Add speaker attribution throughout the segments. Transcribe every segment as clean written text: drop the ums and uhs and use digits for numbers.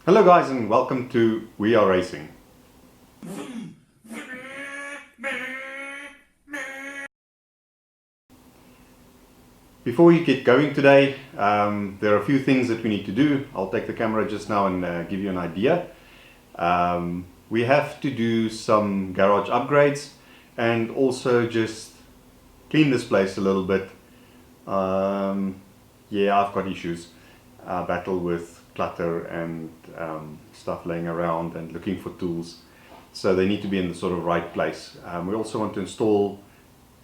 Speaker 1: Hello guys and welcome to We Are Racing. Before we get going today, there are a few things that we need to do. I'll take the camera just now and give you an idea. We have to do some garage upgrades and also just clean this place a little bit. Yeah, I've got issues. Battle with clutter and stuff laying around and looking for tools, so they need to be in the sort of right place. We also want to install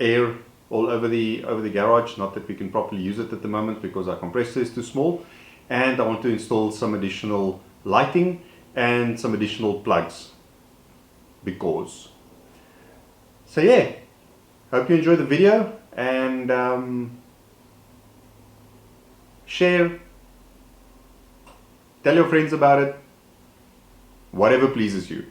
Speaker 1: air all over the garage, not that we can properly use it at the moment because our compressor is too small, and I want to install some additional lighting and some additional plugs because. So yeah, hope you enjoy the video and share. Tell your friends about it, whatever pleases you.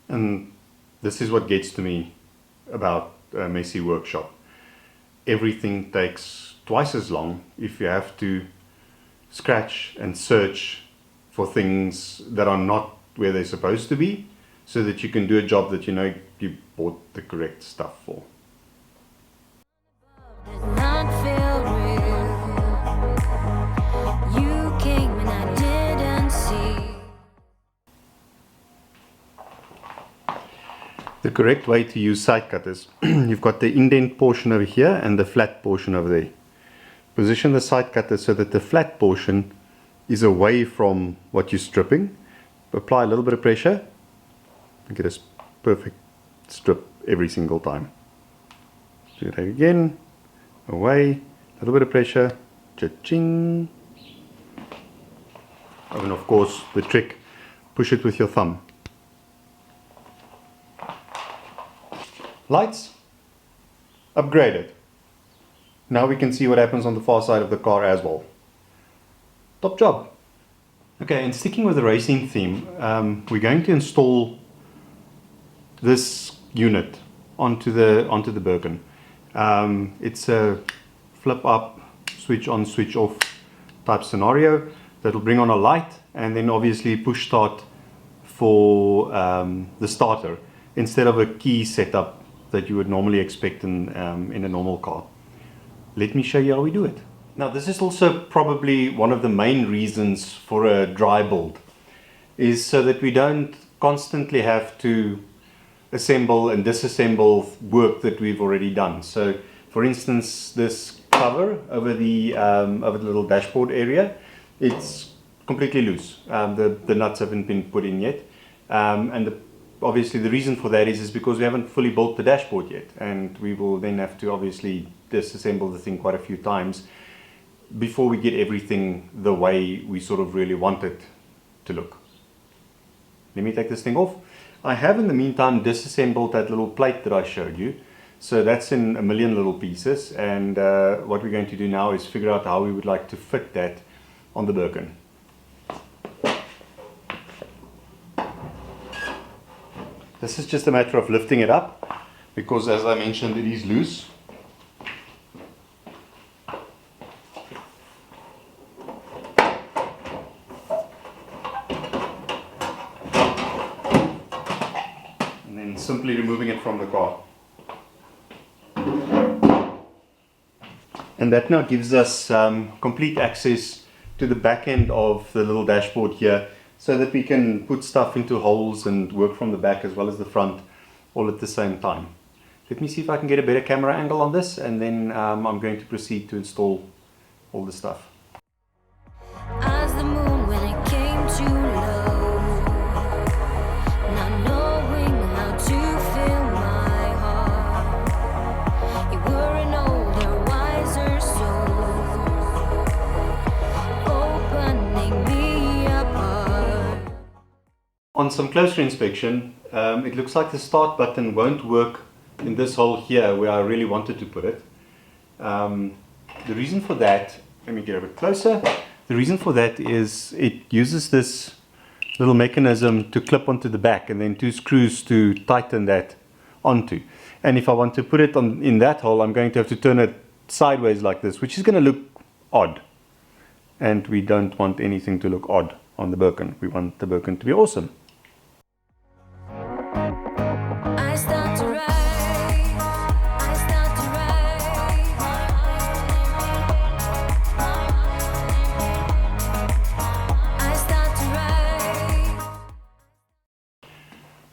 Speaker 1: And this is what gets to me about a messy workshop. Everything takes twice as long if you have to scratch and search for things that are not where they're supposed to be, so that you can do a job that you know you bought the correct stuff for. The correct way to use side cutters, you've got the indent portion over here and the flat portion over there. Position the side cutter so that the flat portion is away from what you're stripping. Apply a little bit of pressure and get a perfect strip every single time. Do that again, away, a little bit of pressure, cha-ching. And of course the trick, push it with your thumb. Lights upgraded. Now we can see what happens on the far side of the car as well. Top job. Okay, and sticking with the racing theme, we're going to install this unit onto the Birkin. It's a flip up, switch on, switch off type scenario that will bring on a light and then obviously push start for the starter instead of a key setup that you would normally expect in a normal car. Let me show you how we do it. Now this is also probably one of the main reasons for a dry build, is so that we don't constantly have to assemble and disassemble work that we've already done. So for instance, this cover over the little dashboard area, it's completely loose. The nuts haven't been put in yet, and obviously the reason for that is because we haven't fully built the dashboard yet, and we will then have to obviously disassemble the thing quite a few times before we get everything the way we sort of really want it to look. Let me take this thing off. I have in the meantime disassembled that little plate that I showed you, so that's in a million little pieces, and what we're going to do now is figure out how we would like to fit that on the Birkin. This is just a matter of lifting it up, because as I mentioned, it is loose. And then simply removing it from the car. And that now gives us complete access to the back end of the little dashboard here, so that we can put stuff into holes and work from the back as well as the front all at the same time. Let me see if I can get a better camera angle on this, and then I'm going to proceed to install all the stuff.
Speaker 2: As the moon when it came too low, not knowing how to fill my heart. You were an older, wiser soul, opening me apart.
Speaker 1: On some closer inspection, it looks like the start button won't work in this hole here where I really wanted to put it. The reason for that, let me get a bit closer. The reason for that is it uses this little mechanism to clip onto the back and then 2 screws to tighten that onto. And if I want to put it on in that hole, I'm going to have to turn it sideways like this, which is going to look odd. And we don't want anything to look odd on the Birkin. We want the Birkin to be awesome.
Speaker 2: I start to write, I start to write. I start to write.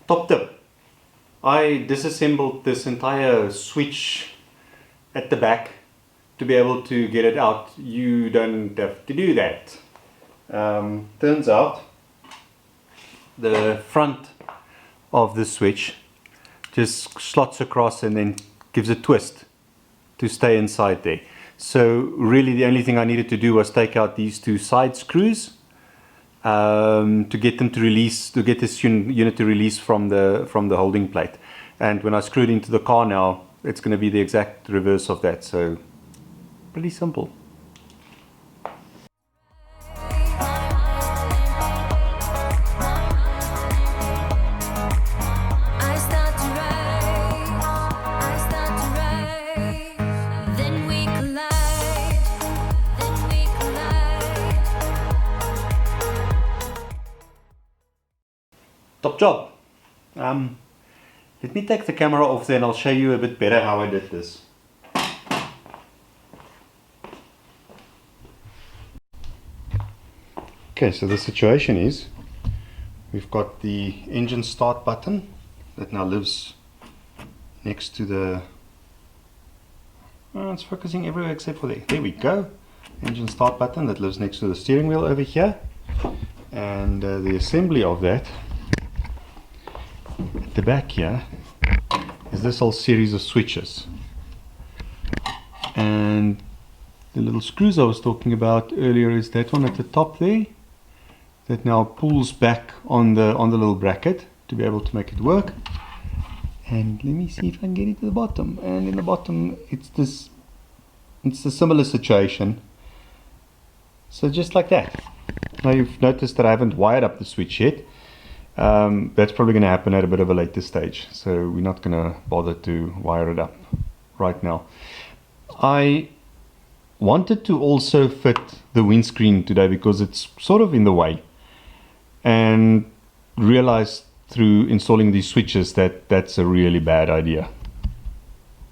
Speaker 1: Top tip. I disassembled this entire switch at the back to be able to get it out. You don't have to do that. Turns out the front of the switch just slots across and then gives a twist to stay inside there. So really the only thing I needed to do was take out these 2 side screws to get them to release, to get this unit to release from the holding plate. And when I screw it into the car now, it's going to be the exact reverse of that. So pretty simple.
Speaker 2: I start to write, I start to write. Then we collide, then we collide.
Speaker 1: Top job. Let me take the camera off there and I'll show you a bit better how I did this. Okay, so the situation is we've got the engine start button that now lives next to the... Oh, it's focusing everywhere except for there. There we go. Engine start button that lives next to the steering wheel over here. And the assembly of that at the back here is this whole series of switches. And the little screws I was talking about earlier is that one at the top there that now pulls back on the little bracket to be able to make it work. And let me see if I can get it to the bottom. And in the bottom it's a similar situation. So just like that. Now you've noticed that I haven't wired up the switch yet. That's probably going to happen at a bit of a later stage, so we're not going to bother to wire it up right now. I wanted to also fit the windscreen today because it's sort of in the way, and realized through installing these switches that that's a really bad idea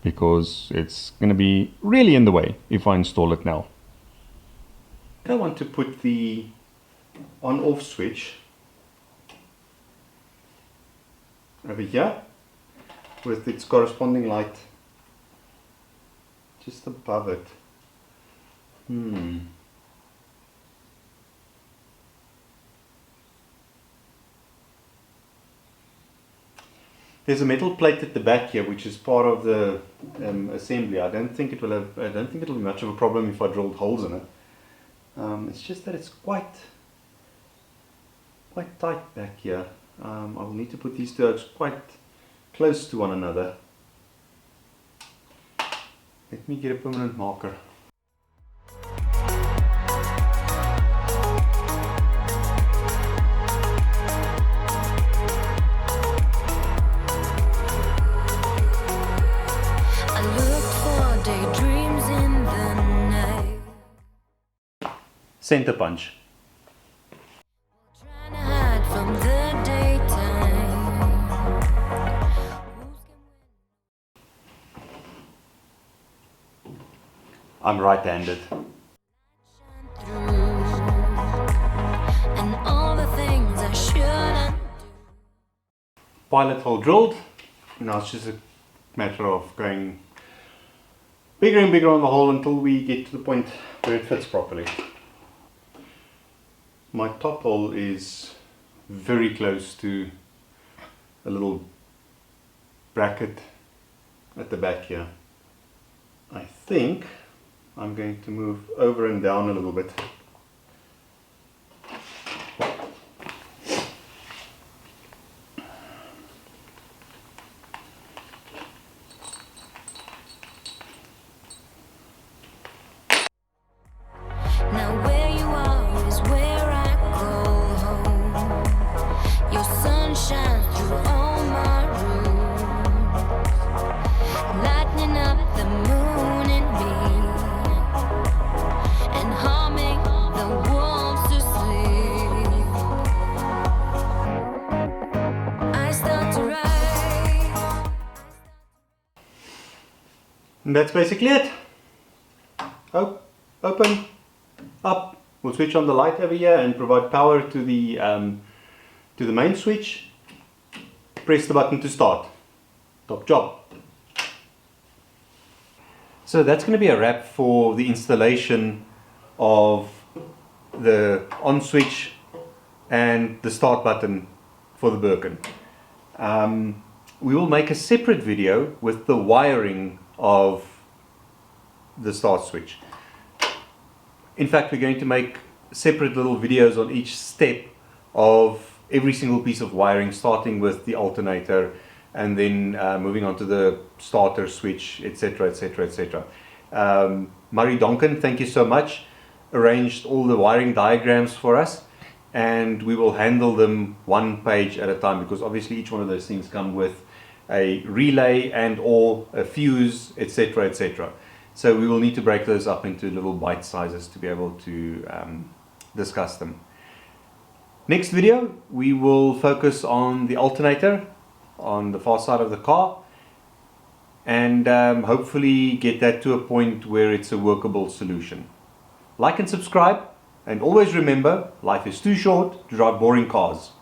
Speaker 1: because it's going to be really in the way if I install it now. I want to put the on-off switch over here with its corresponding light just above it. There's a metal plate at the back here which is part of the assembly. I don't think it'll be much of a problem if I drilled holes in it. It's just that it's quite tight back here. I will need to put these two quite close to one another. Let me get a permanent marker.
Speaker 2: I look for daydreams in the night.
Speaker 1: Center punch.
Speaker 2: Trying to hide from the daytime.
Speaker 1: I'm right-handed.
Speaker 2: Through and all the things I shouldn't do.
Speaker 1: Pilot hole drilled. Now it's just a matter of going bigger and bigger on the hole until we get to the point where it fits properly. My top hole is very close to a little bracket at the back here. I think I'm going to move over and down a little bit.
Speaker 2: Now where you are is where I go home. Your sun shines through all my rooms, lighting up the moon and me, and harming the wolves to sleep. I start to write.
Speaker 1: And that's basically it. Open, up. We'll switch on the light over here and provide power to the main switch. Press the button to start. Top job. So that's going to be a wrap for the installation of the on switch and the start button for the Birkin. We will make a separate video with the wiring of the start switch. In fact, we're going to make separate little videos on each step of every single piece of wiring, starting with the alternator and then moving on to the starter switch, etc, etc, etc. Murray Donkin, thank you so much, arranged all the wiring diagrams for us, and we will handle them one page at a time, because obviously each one of those things come with a relay and or a fuse, etc, etc. So we will need to break those up into little bite sizes to be able to discuss them. Next video, we will focus on the alternator on the far side of the car, and hopefully get that to a point where it's a workable solution. Like and subscribe, and always remember, life is too short to drive boring cars.